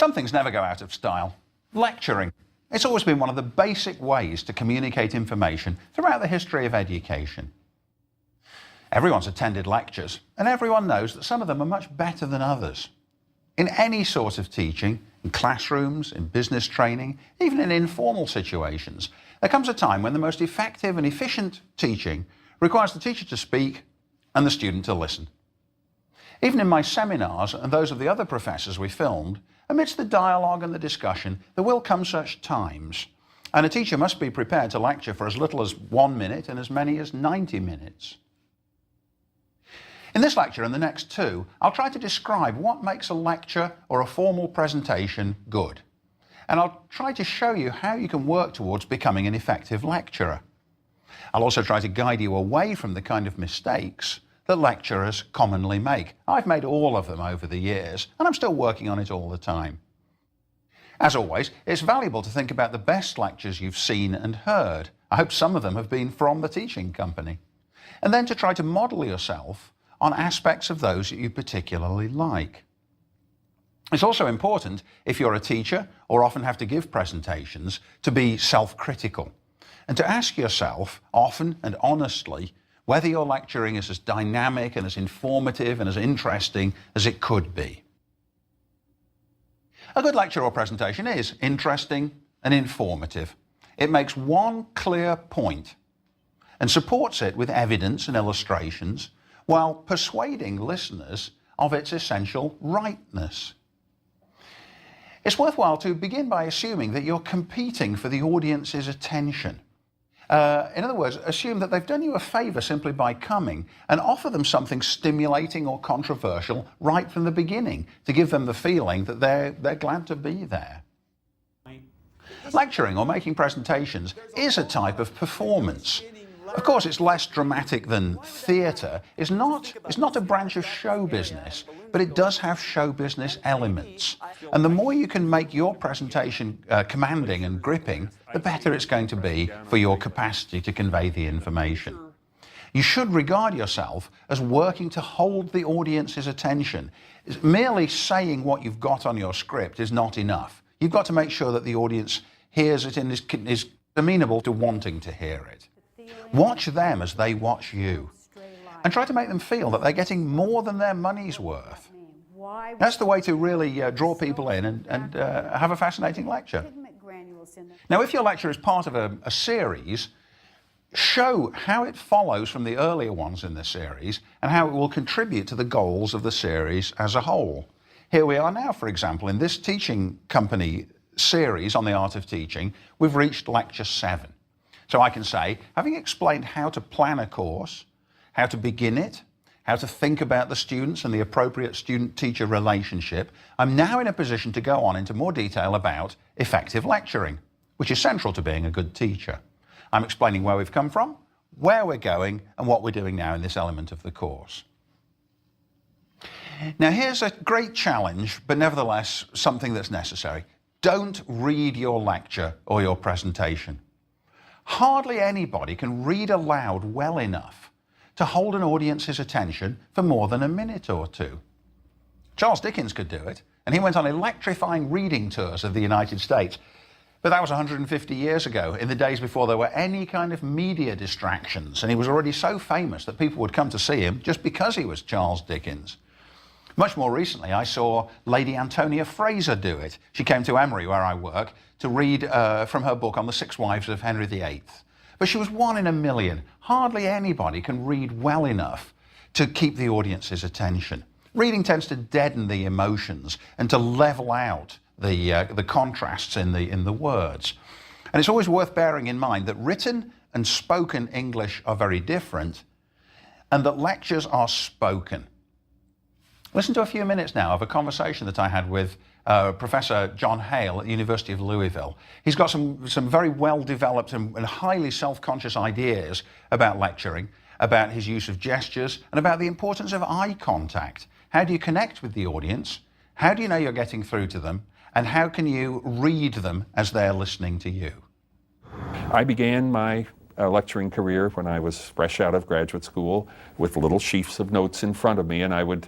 Some things never go out of style. Lecturing. It's always been one of the basic ways to communicate information throughout the history of education. Everyone's attended lectures, and everyone knows that some of them are much better than others. In any sort of teaching, in classrooms, in business training, even in informal situations, there comes a time when the most effective and efficient teaching requires the teacher to speak and the student to listen. Even in my seminars and those of the other professors we filmed, amidst the dialogue and the discussion, there will come such times, and a teacher must be prepared to lecture for as little as 1 minute and as many as 90 minutes. In this lecture and the next two, I'll try to describe what makes a lecture or a formal presentation good. And I'll try to show you how you can work towards becoming an effective lecturer. I'll also try to guide you away from the kind of mistakes that lecturers commonly make. I've made all of them over the years, and I'm still working on it all the time. As always, it's valuable to think about the best lectures you've seen and heard. I hope some of them have been from the teaching company. And then to try to model yourself on aspects of those that you particularly like. It's also important, if you're a teacher or often have to give presentations, to be self-critical and to ask yourself often and honestly whether your lecturing is as dynamic and as informative and as interesting as it could be. A good lecture or presentation is interesting and informative. It makes one clear point and supports it with evidence and illustrations while persuading listeners of its essential rightness. It's worthwhile to begin by assuming that you're competing for the audience's attention. In other words, assume that they've done you a favour simply by coming, and offer them something stimulating or controversial right from the beginning to give them the feeling that they're glad to be there. Lecturing or making presentations is a type of performance. Of course, it's less dramatic than theatre. It's not a branch of show business, but it does have show business elements. And the more you can make your presentation commanding and gripping, the better it's going to be for your capacity to convey the information. You should regard yourself as working to hold the audience's attention. Merely saying what you've got on your script is not enough. You've got to make sure that the audience hears it and is amenable to wanting to hear it. Watch them as they watch you, and try to make them feel that they're getting more than their money's worth. That's the way to really draw people in and have a fascinating lecture. Now, if your lecture is part of a series, show how it follows from the earlier ones in the series and how it will contribute to the goals of the series as a whole. Here we are now, for example, in this teaching company series on the art of teaching, we've reached lecture 7. So I can say, having explained how to plan a course, how to begin it, how to think about the students and the appropriate student-teacher relationship, I'm now in a position to go on into more detail about effective lecturing, which is central to being a good teacher. I'm explaining where we've come from, where we're going, and what we're doing now in this element of the course. Now here's a great challenge, but nevertheless something that's necessary. Don't read your lecture or your presentation. Hardly anybody can read aloud well enough to hold an audience's attention for more than a minute or two. Charles Dickens could do it, and he went on electrifying reading tours of the United States. But that was 150 years ago, in the days before there were any kind of media distractions, and he was already so famous that people would come to see him just because he was Charles Dickens. Much more recently, I saw Lady Antonia Fraser do it. She came to Emory, where I work, to read from her book on the 6 Wives of Henry VIII. But she was one in a million. Hardly anybody can read well enough to keep the audience's attention. Reading tends to deaden the emotions and to level out the contrasts in the words. And it's always worth bearing in mind that written and spoken English are very different, and that lectures are spoken. Listen to a few minutes now of a conversation that I had with Professor John Hale at the University of Louisville. He's got some very well-developed and highly self-conscious ideas about lecturing, about his use of gestures, and about the importance of eye contact. How do you connect with the audience? How do you know you're getting through to them? And how can you read them as they're listening to you? I began my lecturing career when I was fresh out of graduate school with little sheafs of notes in front of me, and I would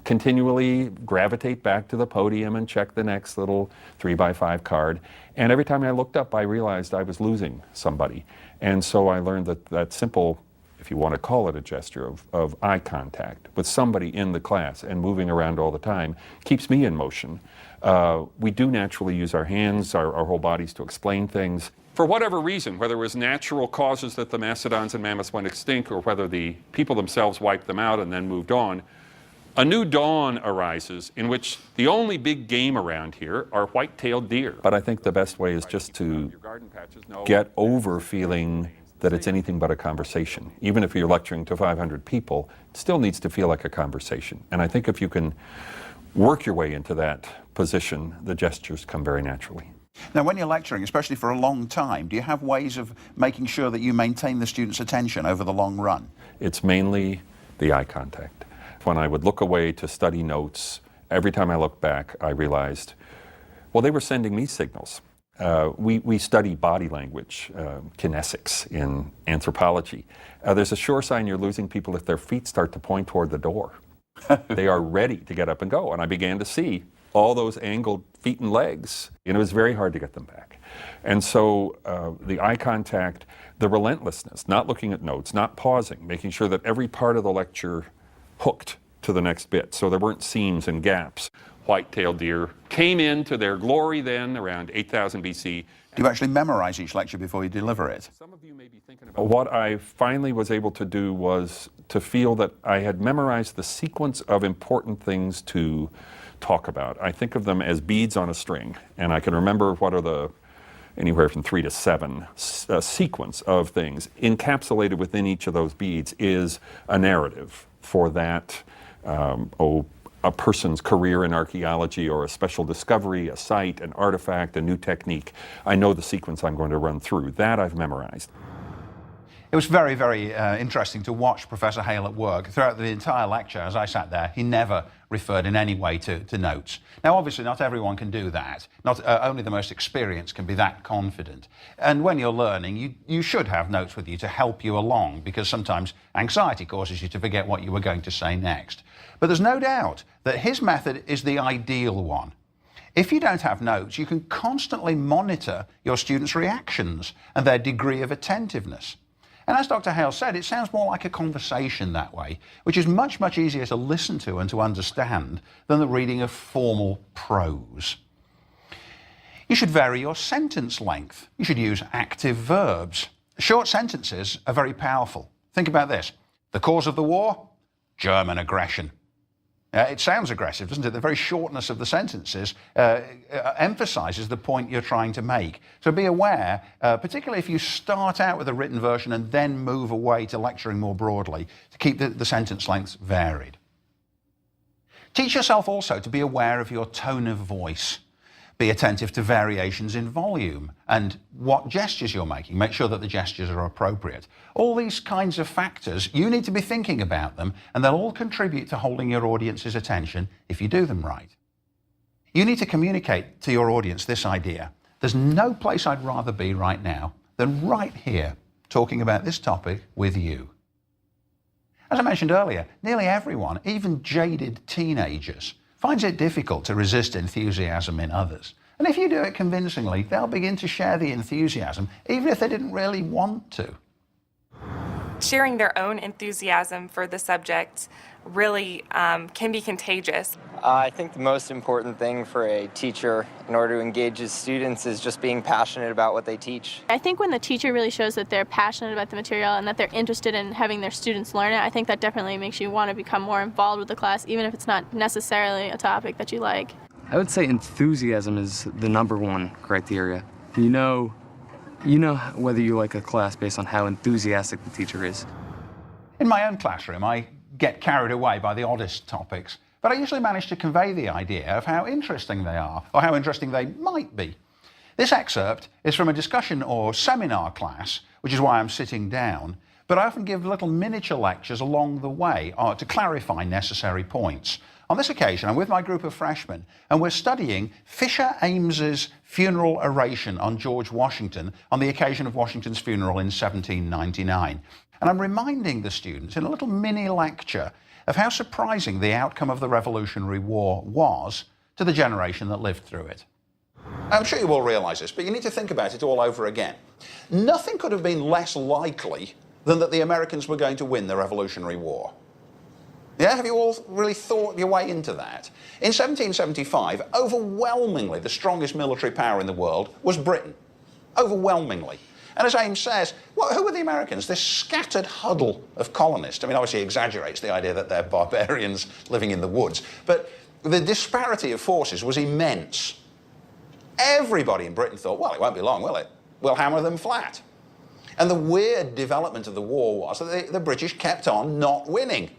continually gravitate back to the podium and check the next little 3x5 card. And every time I looked up, I realized I was losing somebody. And so I learned that simple, if you want to call it a gesture, of eye contact with somebody in the class and moving around all the time keeps me in motion. We do naturally use our hands, our whole bodies to explain things. For whatever reason, whether it was natural causes that the mastodons and mammoths went extinct or whether the people themselves wiped them out and then moved on, a new dawn arises in which the only big game around here are white-tailed deer. But I think the best way is just to get over feeling that it's anything but a conversation. Even if you're lecturing to 500 people, it still needs to feel like a conversation. And I think if you can work your way into that position, the gestures come very naturally. Now, when you're lecturing, especially for a long time, do you have ways of making sure that you maintain the student's attention over the long run? It's mainly the eye contact. When I would look away to study notes, every time I looked back, I realized, well, they were sending me signals. We study body language, kinesics in anthropology. There's a sure sign you're losing people if their feet start to point toward the door. They are ready to get up and go. And I began to see all those angled feet and legs. And it was very hard to get them back. And so the eye contact, the relentlessness, not looking at notes, not pausing, making sure that every part of the lecture hooked to the next bit, so there weren't seams and gaps. White-tailed deer came into their glory then around 8000 BC. Do you actually memorize each lecture before you deliver it? Some of you may be thinking about what I finally was able to do was to feel that I had memorized the sequence of important things to talk about. I think of them as beads on a string, and I can remember what are the anywhere from 3 to 7 sequence of things. Encapsulated within each of those beads is a narrative for that, a person's career in archaeology or a special discovery, a site, an artifact, a new technique. I know the sequence I'm going to run through. That I've memorized. It was very, very interesting to watch Professor Hale at work. Throughout the entire lecture, as I sat there, he never referred in any way to notes. Now, obviously, not everyone can do that. Not only the most experienced can be that confident. And when you're learning, you should have notes with you to help you along, because sometimes anxiety causes you to forget what you were going to say next. But there's no doubt that his method is the ideal one. If you don't have notes, you can constantly monitor your students' reactions and their degree of attentiveness. And as Dr. Hale said, it sounds more like a conversation that way, which is much, much easier to listen to and to understand than the reading of formal prose. You should vary your sentence length. You should use active verbs. Short sentences are very powerful. Think about this. The cause of the war? German aggression. It sounds aggressive, doesn't it? The very shortness of the sentences emphasizes the point you're trying to make. So be aware, particularly if you start out with a written version and then move away to lecturing more broadly, to keep the sentence lengths varied. Teach yourself also to be aware of your tone of voice. Be attentive to variations in volume and what gestures you're making. Make sure that the gestures are appropriate. All these kinds of factors, you need to be thinking about them, and they'll all contribute to holding your audience's attention if you do them right. You need to communicate to your audience this idea. There's no place I'd rather be right now than right here, talking about this topic with you. As I mentioned earlier, nearly everyone, even jaded teenagers, finds it difficult to resist enthusiasm in others. And if you do it convincingly, they'll begin to share the enthusiasm, even if they didn't really want to. Sharing their own enthusiasm for the subject really can be contagious. I think the most important thing for a teacher in order to engage his students is just being passionate about what they teach. I think when the teacher really shows that they're passionate about the material and that they're interested in having their students learn it, I think that definitely makes you want to become more involved with the class, even if it's not necessarily a topic that you like. I would say enthusiasm is the #1 criteria. You know whether you like a class based on how enthusiastic the teacher is. In my own classroom, I get carried away by the oddest topics, but I usually manage to convey the idea of how interesting they are, or how interesting they might be. This excerpt is from a discussion or seminar class, which is why I'm sitting down, but I often give little miniature lectures along the way to clarify necessary points. On this occasion, I'm with my group of freshmen, and we're studying Fisher Ames's funeral oration on George Washington on the occasion of Washington's funeral in 1799. And I'm reminding the students in a little mini lecture of how surprising the outcome of the Revolutionary War was to the generation that lived through it. I'm sure you all realise this, but you need to think about it all over again. Nothing could have been less likely than that the Americans were going to win the Revolutionary War. Yeah, have you all really thought your way into that? In 1775, overwhelmingly the strongest military power in the world was Britain. Overwhelmingly. And as Ames says, well, who were the Americans? This scattered huddle of colonists. I mean, obviously he exaggerates the idea that they're barbarians living in the woods, but the disparity of forces was immense. Everybody in Britain thought, well, it won't be long, will it? We'll hammer them flat. And the weird development of the war was that the British kept on not winning.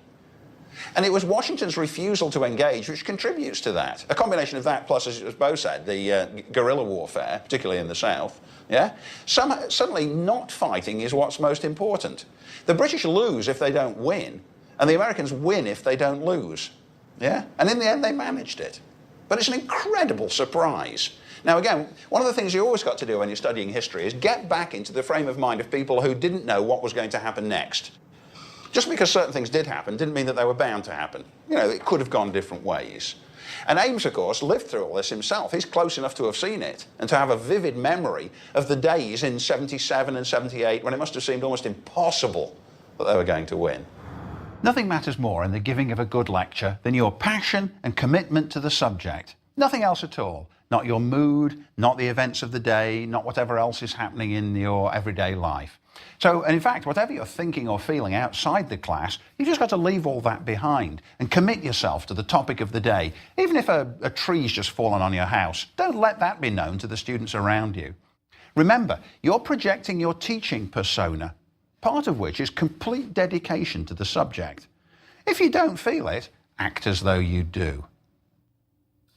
And it was Washington's refusal to engage which contributes to that. A combination of that plus, as Bo said, the guerrilla warfare, particularly in the South. Yeah? Suddenly not fighting is what's most important. The British lose if they don't win, and the Americans win if they don't lose. Yeah? And in the end, they managed it. But it's an incredible surprise. Now, again, one of the things you always got to do when you're studying history is get back into the frame of mind of people who didn't know what was going to happen next. Just because certain things did happen didn't mean that they were bound to happen. You know, it could have gone different ways. And Ames, of course, lived through all this himself. He's close enough to have seen it and to have a vivid memory of the days in 77 and 78 when it must have seemed almost impossible that they were going to win. Nothing matters more in the giving of a good lecture than your passion and commitment to the subject. Nothing else at all. Not your mood, not the events of the day, not whatever else is happening in your everyday life. So, and in fact, whatever you're thinking or feeling outside the class, you've just got to leave all that behind and commit yourself to the topic of the day. Even if a tree's just fallen on your house, don't let that be known to the students around you. Remember, you're projecting your teaching persona, part of which is complete dedication to the subject. If you don't feel it, act as though you do.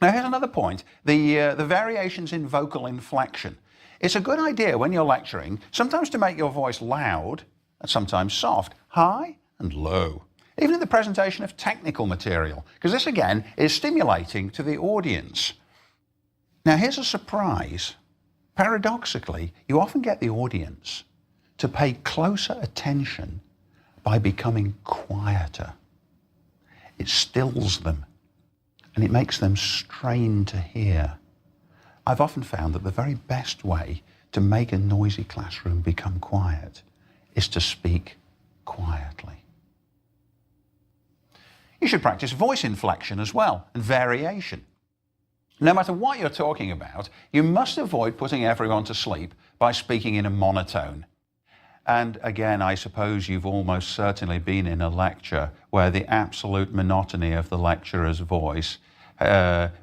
Now, here's another point, the variations in vocal inflection. It's a good idea when you're lecturing sometimes to make your voice loud and sometimes soft, high and low, even in the presentation of technical material, because this again is stimulating to the audience. Now, here's a surprise. Paradoxically, you often get the audience to pay closer attention by becoming quieter. It stills them and it makes them strain to hear. I've often found that the very best way to make a noisy classroom become quiet is to speak quietly. You should practice voice inflection as well, and variation. No matter what you're talking about, you must avoid putting everyone to sleep by speaking in a monotone. And again, I suppose you've almost certainly been in a lecture where the absolute monotony of the lecturer's voice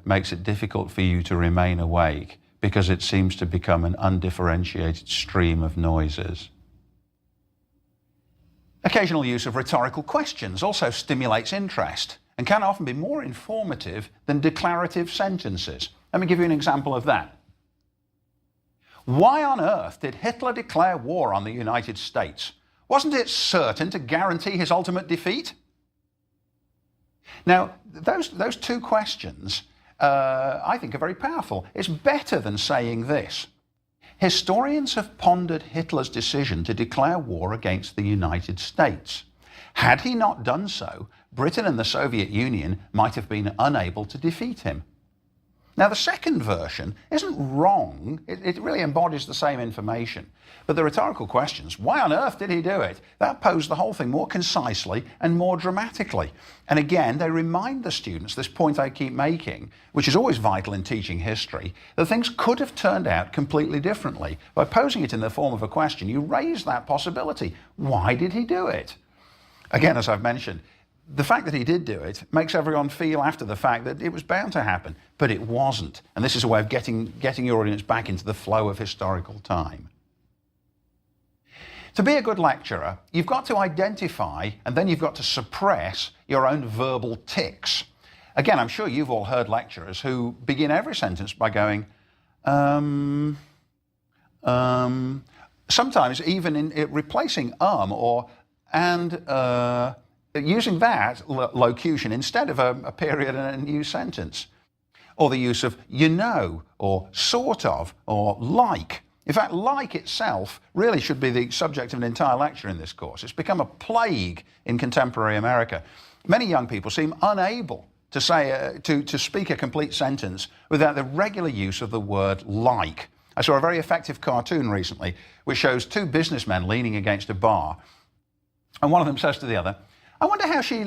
makes it difficult for you to remain awake because it seems to become an undifferentiated stream of noises. Occasional use of rhetorical questions also stimulates interest and can often be more informative than declarative sentences. Let me give you an example of that. Why on earth did Hitler declare war on the United States? Wasn't it certain to guarantee his ultimate defeat? Now, those two questions, I think, are very powerful. It's better than saying this. Historians have pondered Hitler's decision to declare war against the United States. Had he not done so, Britain and the Soviet Union might have been unable to defeat him. Now, the second version isn't wrong. It really embodies the same information. But the rhetorical questions, why on earth did he do it? That posed the whole thing more concisely and more dramatically. And again, they remind the students this point I keep making, which is always vital in teaching history, that things could have turned out completely differently. By posing it in the form of a question, you raise that possibility. Why did he do it? Again, as I've mentioned, the fact that he did do it makes everyone feel after the fact that it was bound to happen, but it wasn't. And this is a way of getting your audience back into the flow of historical time. To be a good lecturer, you've got to identify and then you've got to suppress your own verbal tics. Again, I'm sure you've all heard lecturers who begin every sentence by going, sometimes even in replacing or and using that locution instead of a period and a new sentence. Or the use of you know, or sort of, or like. In fact, like itself really should be the subject of an entire lecture in this course. It's become a plague in contemporary America. Many young people seem unable to say to speak a complete sentence without the regular use of the word like. I saw a very effective cartoon recently which shows two businessmen leaning against a bar, and one of them says to the other, "I wonder how she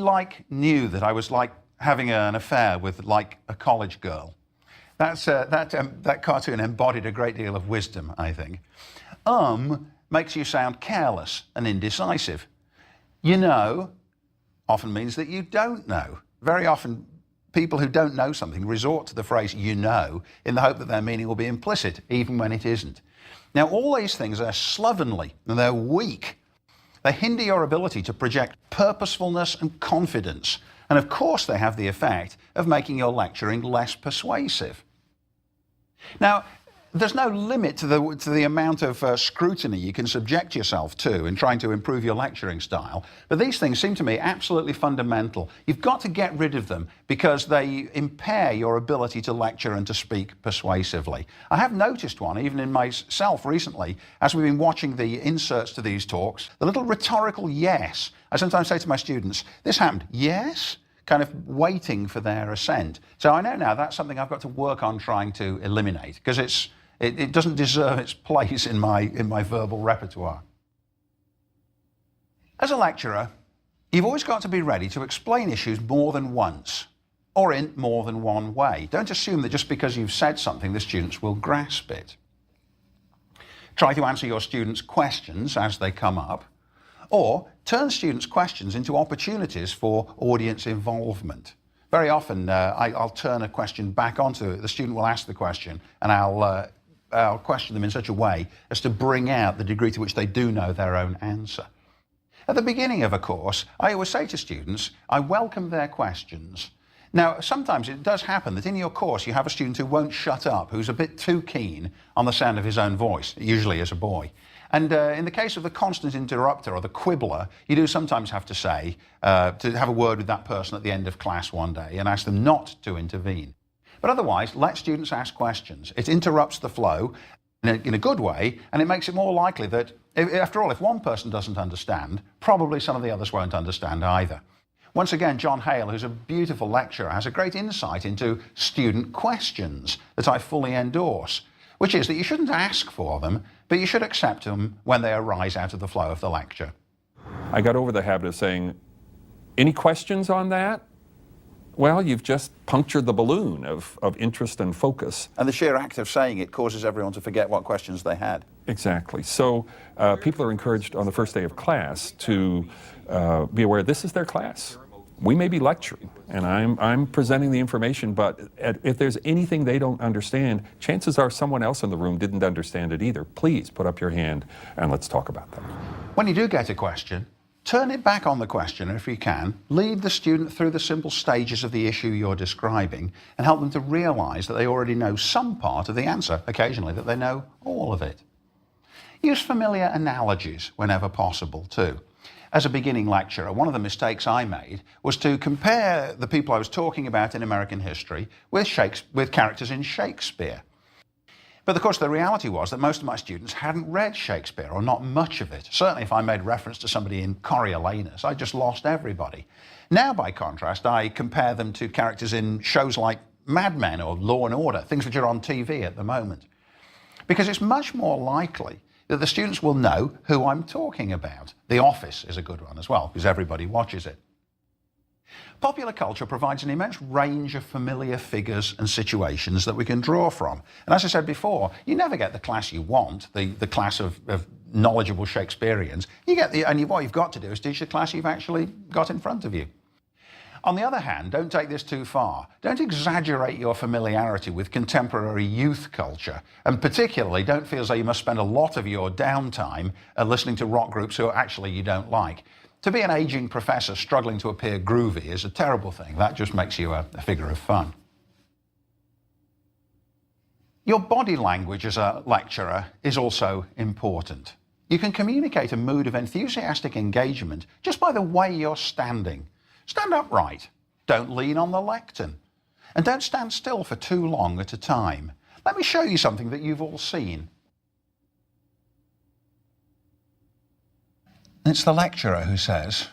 knew that I was having an affair with a college girl." That cartoon embodied a great deal of wisdom, I think. Makes you sound careless and indecisive. You know often means that you don't know. Very often, people who don't know something resort to the phrase you know in the hope that their meaning will be implicit, even when it isn't. Now, all these things are slovenly and they're weak. They hinder your ability to project purposefulness and confidence. And of course, they have the effect of making your lecturing less persuasive. Now, there's no limit to the amount of scrutiny you can subject yourself to in trying to improve your lecturing style, but these things seem to me absolutely fundamental. You've got to get rid of them because they impair your ability to lecture and to speak persuasively. I have noticed one, even in myself recently, as we've been watching the inserts to these talks, the little rhetorical yes. I sometimes say to my students, "This happened, yes?" Kind of waiting for their assent. So I know now that's something I've got to work on trying to eliminate because it doesn't deserve its place in my verbal repertoire. As a lecturer, you've always got to be ready to explain issues more than once or in more than one way. Don't assume that just because you've said something, the students will grasp it. Try to answer your students' questions as they come up, or turn students' questions into opportunities for audience involvement. Very often, I'll turn a question back onto it. The student will ask the question, and I'll question them in such a way as to bring out the degree to which they do know their own answer. At the beginning of a course, I always say to students, I welcome their questions. Now, sometimes it does happen that in your course you have a student who won't shut up, who's a bit too keen on the sound of his own voice, usually as a boy. And in the case of the constant interrupter or the quibbler, you do sometimes have to say, to have a word with that person at the end of class one day and ask them not to intervene. But otherwise, let students ask questions. It interrupts the flow in a good way, and it makes it more likely that, after all, if one person doesn't understand, probably some of the others won't understand either. Once again, John Hale, who's a beautiful lecturer, has a great insight into student questions that I fully endorse, which is that you shouldn't ask for them, but you should accept them when they arise out of the flow of the lecture. I got over the habit of saying, "Any questions on that?" Well, you've just punctured the balloon of interest and focus. And the sheer act of saying it causes everyone to forget what questions they had. Exactly. So people are encouraged on the first day of class to be aware this is their class. We may be lecturing, and I'm presenting the information, but if there's anything they don't understand, chances are someone else in the room didn't understand it either. Please put up your hand and let's talk about that. When you do get a question, turn it back on the questioner if you can, lead the student through the simple stages of the issue you're describing, and help them to realise that they already know some part of the answer, occasionally that they know all of it. Use familiar analogies whenever possible too. As a beginning lecturer, one of the mistakes I made was to compare the people I was talking about in American history with characters in Shakespeare. But of course the reality was that most of my students hadn't read Shakespeare, or not much of it. Certainly if I made reference to somebody in Coriolanus, I just lost everybody. Now, by contrast, I compare them to characters in shows like Mad Men or Law and Order, things which are on TV at the moment. Because it's much more likely that the students will know who I'm talking about. The Office is a good one as well, because everybody watches it. Popular culture provides an immense range of familiar figures and situations that we can draw from. And as I said before, you never get the class you want, the class of knowledgeable Shakespeareans. What you've got to do is teach the class you've actually got in front of you. On the other hand, don't take this too far. Don't exaggerate your familiarity with contemporary youth culture, and particularly don't feel as though you must spend a lot of your downtime listening to rock groups who actually you don't like. To be an aging professor struggling to appear groovy is a terrible thing. That just makes you a figure of fun. Your body language as a lecturer is also important. You can communicate a mood of enthusiastic engagement just by the way you're standing. Stand upright. Don't lean on the lectern. And don't stand still for too long at a time. Let me show you something that you've all seen. It's the lecturer who says,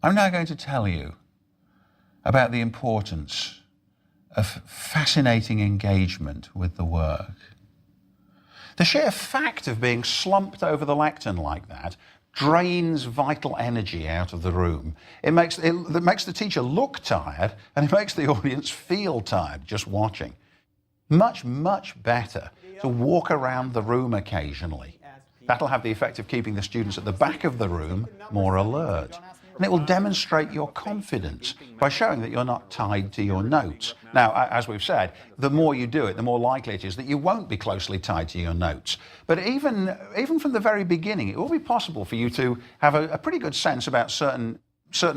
"I'm now going to tell you about the importance of fascinating engagement with the work." The sheer fact of being slumped over the lectern like that drains vital energy out of the room. It makes the teacher look tired, and it makes the audience feel tired just watching. Much, much better to walk around the room occasionally. That'll have the effect of keeping the students at the back of the room more alert. And it will demonstrate your confidence by showing that you're not tied to your notes. Now, as we've said, the more you do it, the more likely it is that you won't be closely tied to your notes. But even from the very beginning, it will be possible for you to have a pretty good sense about certain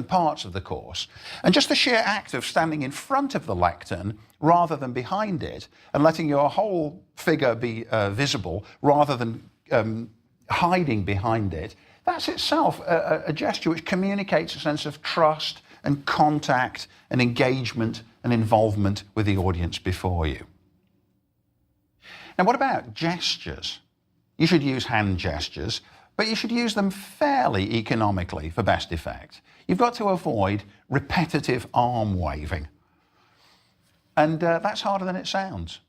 parts of the course. And just the sheer act of standing in front of the lectern rather than behind it, and letting your whole figure be visible rather than hiding behind it, that's itself a gesture which communicates a sense of trust and contact and engagement and involvement with the audience before you. Now, what about gestures? You should use hand gestures, but you should use them fairly economically for best effect. You've got to avoid repetitive arm waving. And that's harder than it sounds.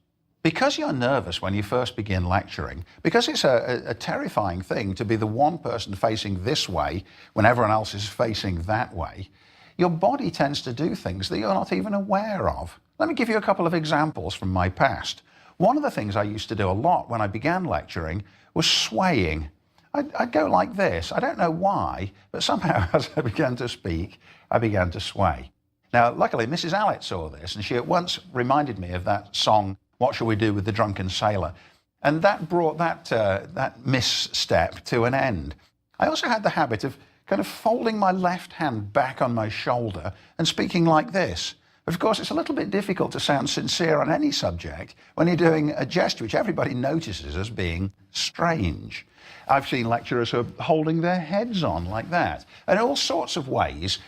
Because you're nervous when you first begin lecturing, because it's a terrifying thing to be the one person facing this way when everyone else is facing that way, your body tends to do things that you're not even aware of. Let me give you a couple of examples from my past. One of the things I used to do a lot when I began lecturing was swaying. I'd go like this. I don't know why, but somehow as I began to speak, I began to sway. Now, luckily, Mrs. Allett saw this, and she at once reminded me of that song, "What Shall We Do with the Drunken Sailor?" And that brought that misstep to an end. I also had the habit of kind of folding my left hand back on my shoulder and speaking like this. But of course, it's a little bit difficult to sound sincere on any subject when you're doing a gesture which everybody notices as being strange. I've seen lecturers who are holding their heads on like that. And in all sorts of ways,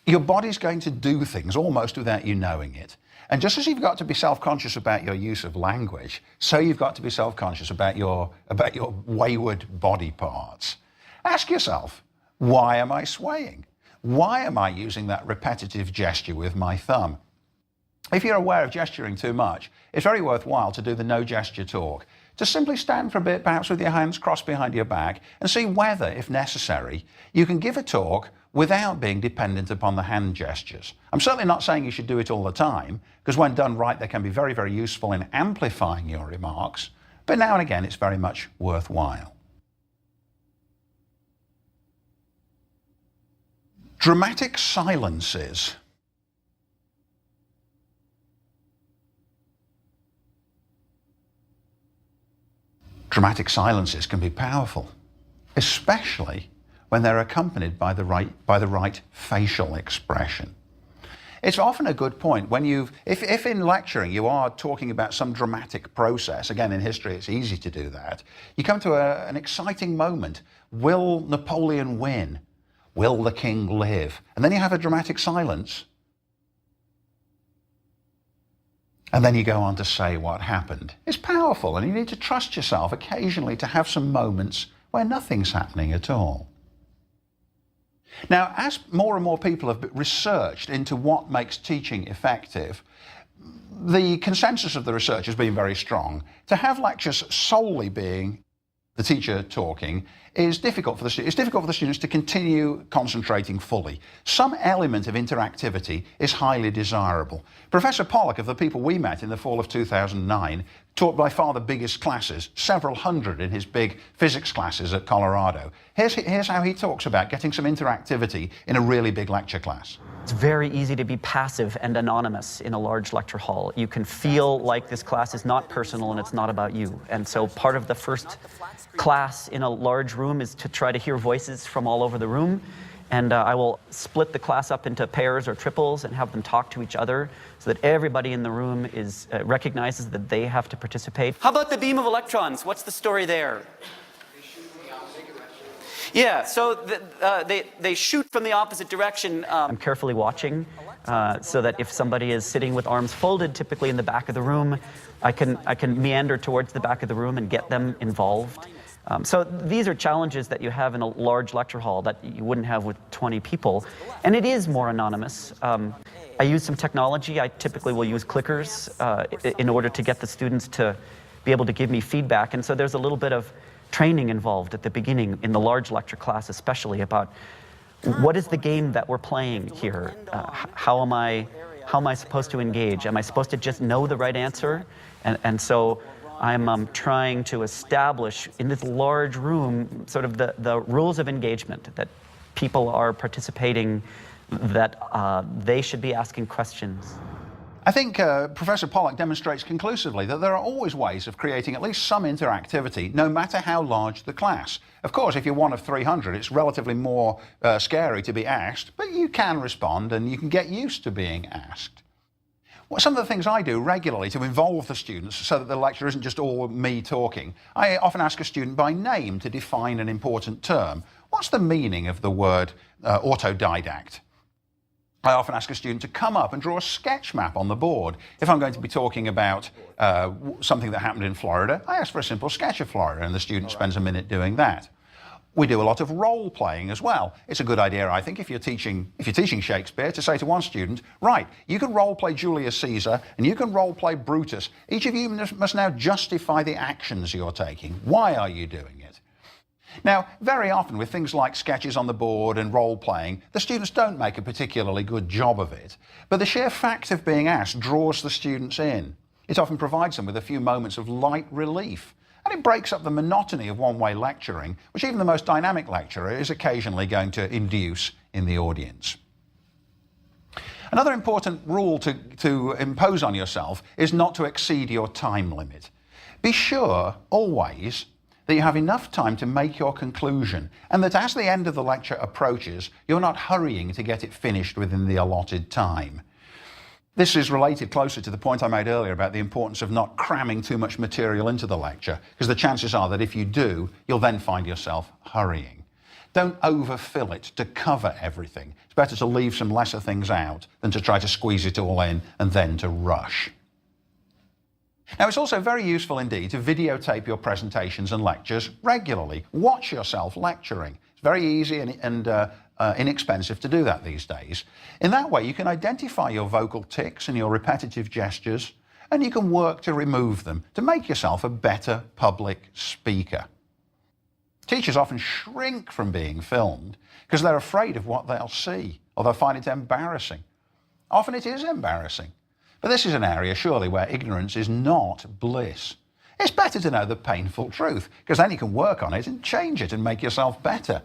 your body's going to do things almost without you knowing it. And just as you've got to be self-conscious about your use of language, so you've got to be self-conscious about your wayward body parts. Ask yourself, why am I swaying? Why am I using that repetitive gesture with my thumb? If you're aware of gesturing too much, it's very worthwhile to do the no gesture talk. To simply stand for a bit, perhaps with your hands crossed behind your back, and see whether, if necessary, you can give a talk without being dependent upon the hand gestures. I'm certainly not saying you should do it all the time, because when done right, they can be very, very useful in amplifying your remarks, but now and again, it's very much worthwhile. Dramatic silences. Dramatic silences can be powerful, especially when they're accompanied by the right facial expression. It's often a good point when if in lecturing you are talking about some dramatic process, again in history it's easy to do that, you come to an exciting moment. Will Napoleon win? Will the king live? And then you have a dramatic silence. And then you go on to say what happened. It's powerful, and you need to trust yourself occasionally to have some moments where nothing's happening at all. Now, as more and more people have researched into what makes teaching effective, the consensus of the research has been very strong. To have lectures solely being the teacher talking is difficult for the students. It's difficult for the students to continue concentrating fully. Some element of interactivity is highly desirable. Professor Pollock of the people we met in the fall of 2009 taught by far the biggest classes, several hundred in his big physics classes at Colorado. Here's how he talks about getting some interactivity in a really big lecture class. It's very easy to be passive and anonymous in a large lecture hall. You can feel like this class is not personal and it's not about you. And so part of the first class in a large room is to try to hear voices from all over the room. And I will split the class up into pairs or triples and have them talk to each other so that everybody in the room recognizes that they have to participate. How about the beam of electrons? What's the story there? Yeah, so they shoot from the opposite direction. I'm carefully watching so that if somebody is sitting with arms folded, typically in the back of the room, I can meander towards the back of the room and get them involved. So these are challenges that you have in a large lecture hall that you wouldn't have with 20 people. And it is more anonymous. I use some technology. I typically will use clickers in order to get the students to be able to give me feedback. And so there's a little bit of training involved at the beginning in the large lecture class, especially about what is the game that we're playing here? How am I supposed to engage? Am I supposed to just know the right answer? And so I'm trying to establish in this large room sort of the rules of engagement, that people are participating, that they should be asking questions. I think Professor Pollack demonstrates conclusively that there are always ways of creating at least some interactivity, no matter how large the class. Of course, if you're one of 300, it's relatively more scary to be asked, but you can respond and you can get used to being asked. Well, some of the things I do regularly to involve the students so that the lecture isn't just all me talking, I often ask a student by name to define an important term. What's the meaning of the word autodidact? I often ask a student to come up and draw a sketch map on the board. If I'm going to be talking about something that happened in Florida, I ask for a simple sketch of Florida, and the student spends a minute doing that. We do a lot of role playing as well. It's a good idea, I think, if you're teaching Shakespeare, to say to one student, right, you can role play Julius Caesar and you can role play Brutus. Each of you must now justify the actions you're taking. Why are you doing it? Now, very often with things like sketches on the board and role-playing, the students don't make a particularly good job of it. But the sheer fact of being asked draws the students in. It often provides them with a few moments of light relief. And it breaks up the monotony of one-way lecturing, which even the most dynamic lecturer is occasionally going to induce in the audience. Another important rule to impose on yourself is not to exceed your time limit. Be sure, always, that you have enough time to make your conclusion, and that as the end of the lecture approaches, you're not hurrying to get it finished within the allotted time. This is related closer to the point I made earlier about the importance of not cramming too much material into the lecture, because the chances are that if you do, you'll then find yourself hurrying. Don't overfill it to cover everything. It's better to leave some lesser things out than to try to squeeze it all in and then to rush. Now, it's also very useful indeed to videotape your presentations and lectures regularly. Watch yourself lecturing. It's very easy and inexpensive to do that these days. In that way, you can identify your vocal tics and your repetitive gestures, and you can work to remove them to make yourself a better public speaker. Teachers often shrink from being filmed because they're afraid of what they'll see, or they'll find it embarrassing. Often it is embarrassing. But this is an area, surely, where ignorance is not bliss. It's better to know the painful truth, because then you can work on it and change it and make yourself better.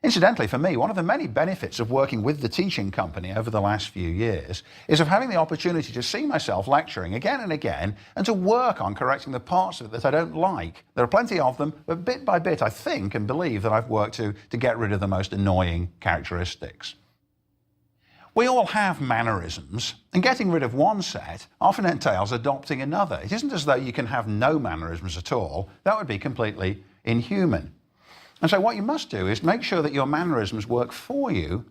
Incidentally, for me, one of the many benefits of working with the teaching company over the last few years is of having the opportunity to see myself lecturing again and again and to work on correcting the parts of it that I don't like. There are plenty of them, but bit by bit, I think and believe that I've worked to get rid of the most annoying characteristics. We all have mannerisms, and getting rid of one set often entails adopting another. It isn't as though you can have no mannerisms at all. That would be completely inhuman. And so what you must do is make sure that your mannerisms work for you,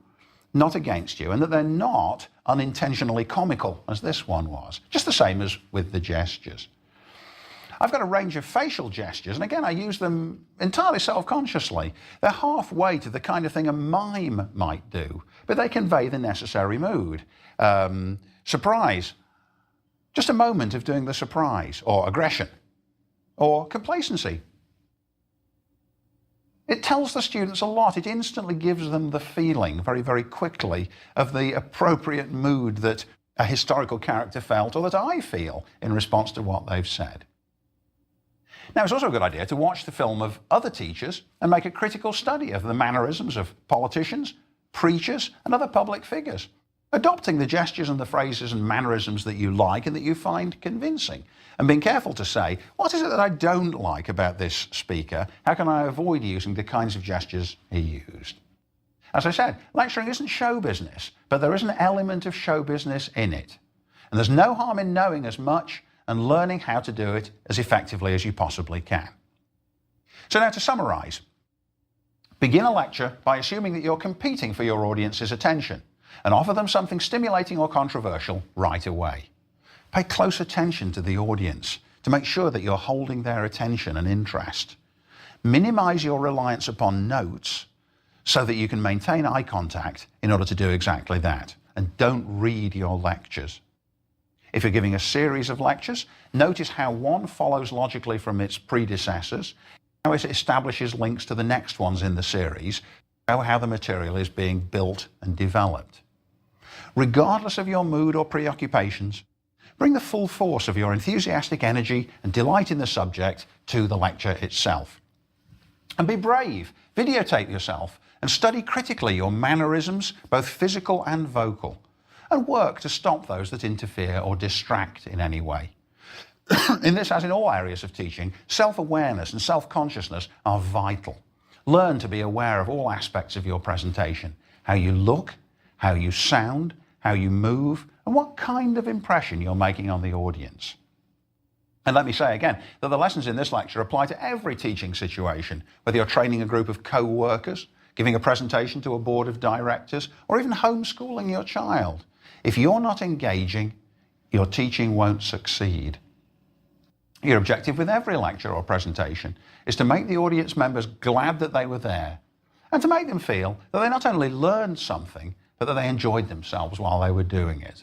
not against you, and that they're not unintentionally comical, as this one was. Just the same as with the gestures. I've got a range of facial gestures, and again, I use them entirely self-consciously. They're halfway to the kind of thing a mime might do, but they convey the necessary mood. Surprise, just a moment of doing the surprise, or aggression, or complacency. It tells the students a lot. It instantly gives them the feeling, very, very quickly, of the appropriate mood that a historical character felt, or that I feel in response to what they've said. Now, it's also a good idea to watch the film of other teachers and make a critical study of the mannerisms of politicians, preachers, and other public figures, adopting the gestures and the phrases and mannerisms that you like and that you find convincing, and being careful to say, what is it that I don't like about this speaker? How can I avoid using the kinds of gestures he used? As I said, lecturing isn't show business, but there is an element of show business in it. And there's no harm in knowing as much and learning how to do it as effectively as you possibly can. So now, to summarize, Begin a lecture by assuming that you're competing for your audience's attention and offer them something stimulating or controversial right away. Pay close attention to the audience to make sure that you're holding their attention and interest. Minimize your reliance upon notes so that you can maintain eye contact in order to do exactly that. And don't read your lectures. If you're giving a series of lectures, notice how one follows logically from its predecessors, how it establishes links to the next ones in the series, how the material is being built and developed. Regardless of your mood or preoccupations, bring the full force of your enthusiastic energy and delight in the subject to the lecture itself. And be brave. Videotape yourself and study critically your mannerisms, both physical and vocal, and work to stop those that interfere or distract in any way. In this, as in all areas of teaching, self-awareness and self-consciousness are vital. Learn to be aware of all aspects of your presentation, how you look, how you sound, how you move, and what kind of impression you're making on the audience. And let me say again that the lessons in this lecture apply to every teaching situation, whether you're training a group of co-workers, giving a presentation to a board of directors, or even homeschooling your child. If you're not engaging, your teaching won't succeed. Your objective with every lecture or presentation is to make the audience members glad that they were there and to make them feel that they not only learned something, but that they enjoyed themselves while they were doing it.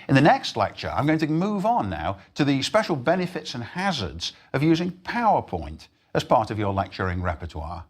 In the next lecture, I'm going to move on now to the special benefits and hazards of using PowerPoint as part of your lecturing repertoire.